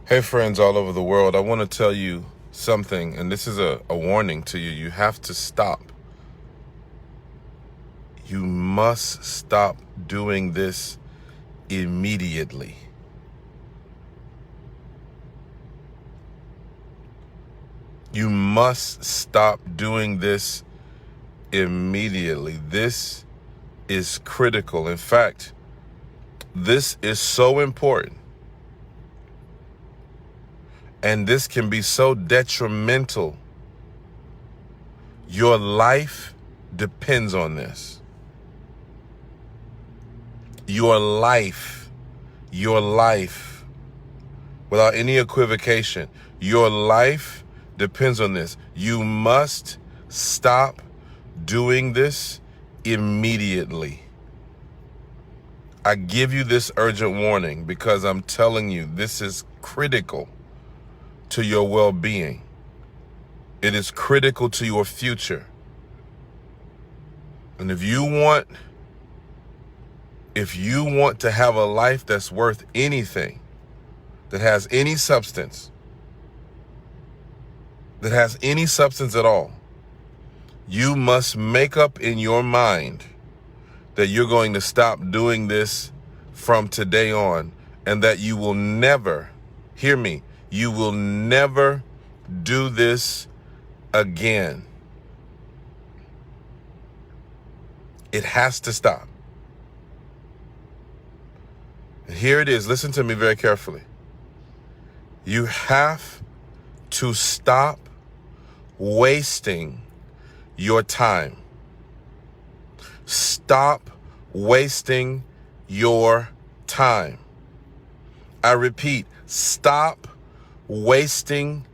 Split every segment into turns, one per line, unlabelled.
Hey friends all over the world, I want to tell you something, and this is a warning to you. You have to stop. You must stop doing this immediately. You must stop doing this immediately. This is critical. In fact, this is so important. And this can be so detrimental. Your life depends on this. Your life, without any equivocation, your life depends on this. You must stop doing this immediately. I give you this urgent warning because I'm telling you this is critical to your well-being. It is critical to your future. And if you want to have a life that's worth anything, that has any substance at all, you must make up in your mind that you're going to stop doing this from today on, and that you will never, hear me, you will never do this again. It has to stop. And here it is. Listen to me very carefully. You have to stop wasting your time. Stop wasting your time. I repeat, stop wasting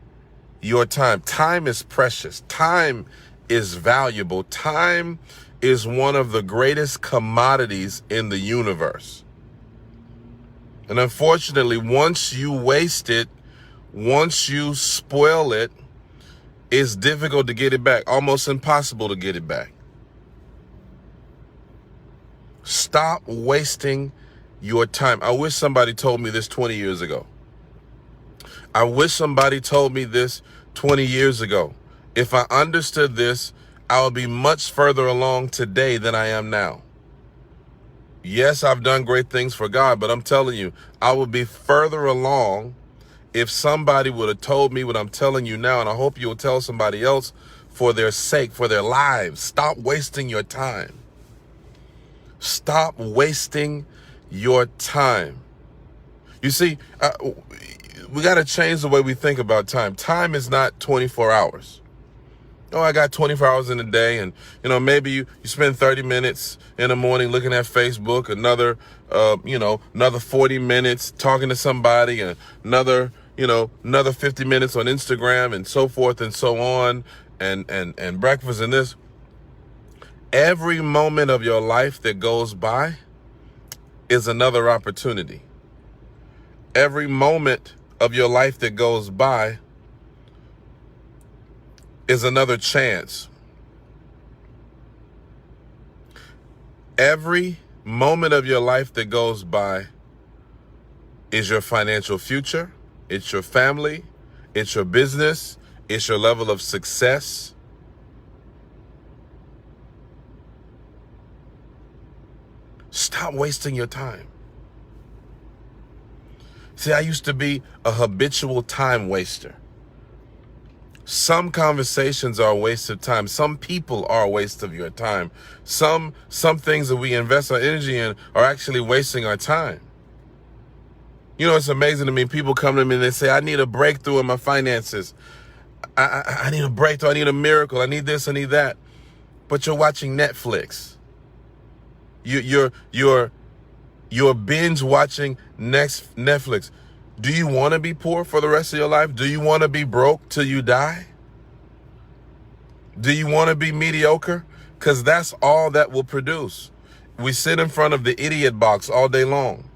your time. Time is precious. Time is valuable. Time is one of the greatest commodities in the universe. And unfortunately, once you waste it, once you spoil it, it's difficult to get it back, almost impossible to get it back. Stop wasting your time. I wish somebody told me this 20 years ago. I wish somebody told me this 20 years ago. If I understood this, I would be much further along today than I am now. Yes, I've done great things for God, but I'm telling you, I would be further along if somebody would have told me what I'm telling you now, and I hope you'll tell somebody else for their sake, for their lives. Stop wasting your time. Stop wasting your time. You see, we got to change the way we think about time. Time is not 24 hours. Oh, I got 24 hours in a day, and maybe you spend 30 minutes in the morning looking at Facebook, another 40 minutes talking to somebody, and another 50 minutes on Instagram, and so forth and so on, and breakfast and this. Every moment of your life that goes by is another opportunity. Every moment of your life that goes by is another chance. Every moment of your life that goes by is your financial future, it's your family, it's your business, it's your level of success. Stop wasting your time. See, I used to be a habitual time waster. Some conversations are a waste of time. Some people are a waste of your time. Some things that we invest our energy in are actually wasting our time. It's amazing to me. People come to me and they say, I need a breakthrough in my finances. I need a breakthrough. I need a miracle. I need this. I need that. But you're watching Netflix. You're binge watching Netflix. Do you want to be poor for the rest of your life? Do you want to be broke till you die? Do you want to be mediocre? Because that's all that will produce. We sit in front of the idiot box all day long.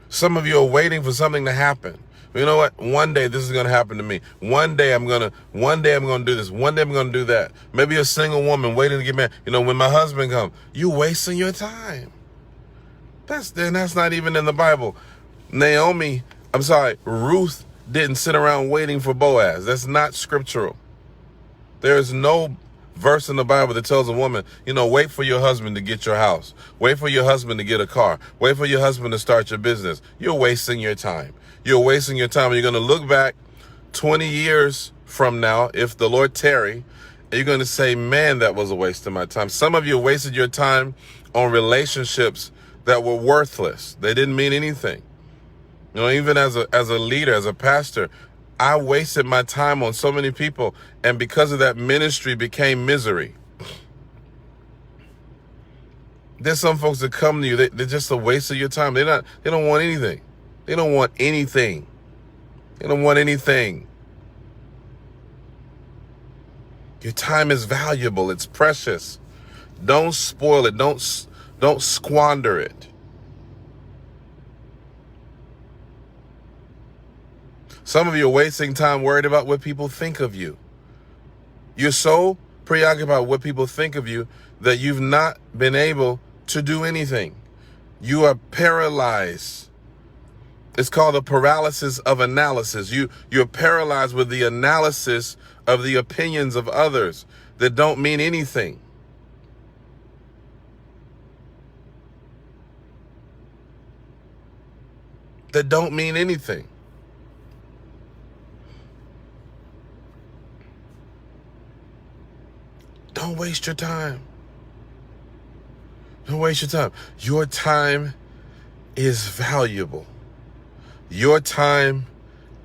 Some of you are waiting for something to happen. You know what? One day this is going to happen to me. One day I'm going to do this. One day I'm going to do that. Maybe a single woman waiting to get married. When my husband comes, you wasting your time. That's not even in the Bible. Ruth didn't sit around waiting for Boaz. That's not scriptural. There is no verse in the Bible that tells a woman, wait for your husband to get your house. Wait for your husband to get a car. Wait for your husband to start your business. You're wasting your time. You're wasting your time. And you're going to look back 20 years from now, if the Lord tarry, and you're going to say, man, that was a waste of my time. Some of you wasted your time on relationships that were worthless. They didn't mean anything. Even as a leader, as a pastor, I wasted my time on so many people, and because of that, ministry became misery. There's some folks that come to you, they're just a waste of your time. They don't want anything. They don't want anything. They don't want anything. Your time is valuable. It's precious. Don't spoil it. Don't squander it. Some of you are wasting time worried about what people think of you. You're so preoccupied with what people think of you that you've not been able to do anything. You are paralyzed. It's called a paralysis of analysis. You're paralyzed with the analysis of the opinions of others that don't mean anything. That don't mean anything. Don't waste your time. Don't waste your time. Your time is valuable. Your time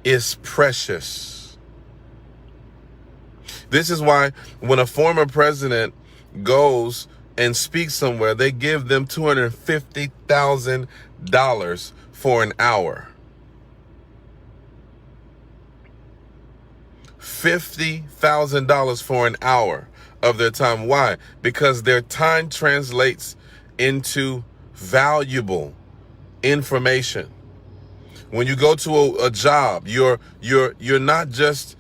is precious. This is why when a former president goes and speaks somewhere, they give them $250,000 for an hour. $50,000 for an hour of their time. Why? Because their time translates into valuable information. When you go to a job, you're not just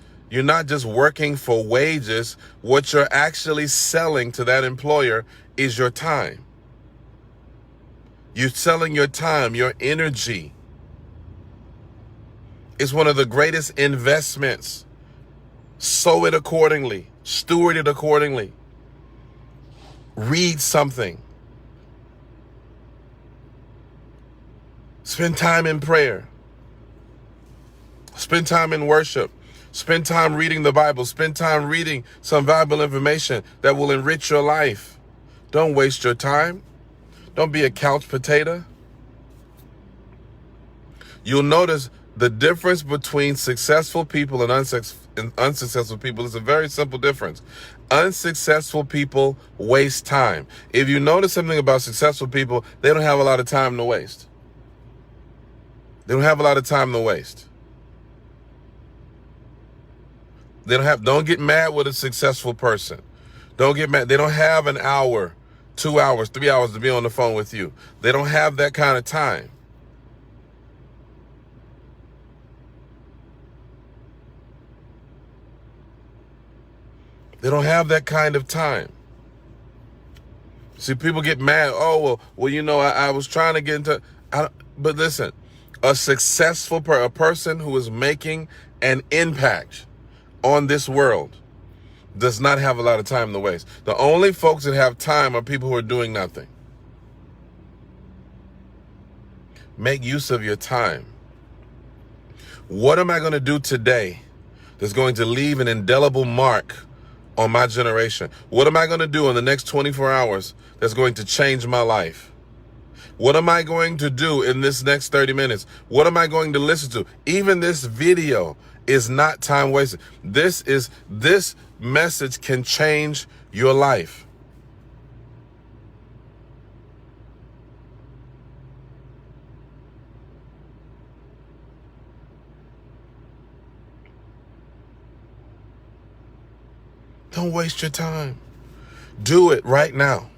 working for wages. What you're actually selling to that employer is your time. You're selling your time, your energy. It's one of the greatest investments. Sow it accordingly. Steward it accordingly. Read something. Spend time in prayer. Spend time in worship. Spend time reading the Bible. Spend time reading some valuable information that will enrich your life. Don't waste your time. Don't be a couch potato. You'll notice the difference between successful people and unsuccessful people is a very simple difference. Unsuccessful people waste time. If you notice something about successful people, they don't have a lot of time to waste. They don't have a lot of time to waste. Don't get mad with a successful person. Don't get mad. They don't have an hour, 2 hours, 3 hours to be on the phone with you. They don't have that kind of time. They don't have that kind of time. See, people get mad. Oh, well, I was trying to get into. But listen, a successful a person who is making an impact on this world does not have a lot of time to waste. The only folks that have time are people who are doing nothing. Make use of your time. What am I going to do today that's going to leave an indelible mark on my generation? What am I going to do in the next 24 hours that's going to change my life? What am I going to do in this next 30 minutes? What am I going to listen to? Even this video is not time wasted. This message can change your life. Don't waste your time. Do it right now.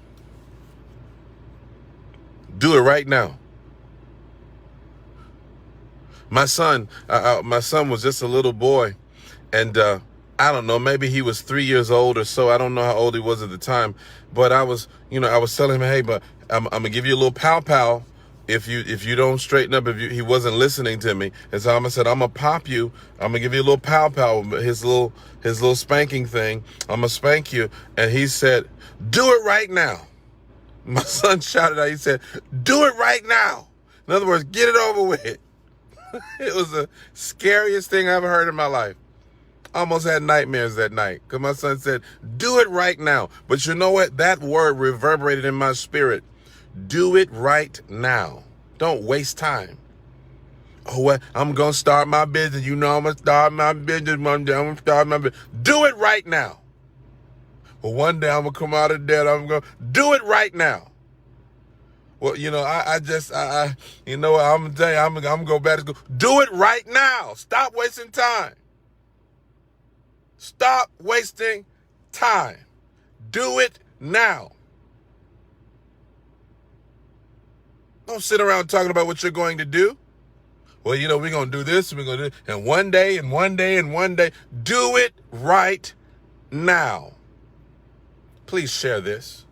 Do it right now. My son was just a little boy, and I don't know, maybe he was 3 years old or so. I don't know how old he was at the time, but I was telling him, hey, but I'm gonna give you a little pow if you don't straighten up, he wasn't listening to me. And so I said, I'm gonna pop you. I'm gonna give you a little pow, his little spanking thing. I'm gonna spank you. And he said, do it right now. My son shouted out, he said, do it right now. In other words, get it over with. It was the scariest thing I ever heard in my life. I almost had nightmares that night because my son said, do it right now. But you know what? That word reverberated in my spirit. Do it right now. Don't waste time. Oh, what? I'm going to start my business. You know I'm going to start my business one day. I'm going to start my business. Do it right now. Well, one day I'm going to come out of debt. I'm going to do it right now. Well, you know, you know what? I'm going to tell you, I'm going to go back to school. Do it right now. Stop wasting time. Stop wasting time. Do it now. Don't sit around talking about what you're going to do. Well, you know, we're going to do this, we're going to do it. And one day, and one day, and one day. Do it right now. Please share this.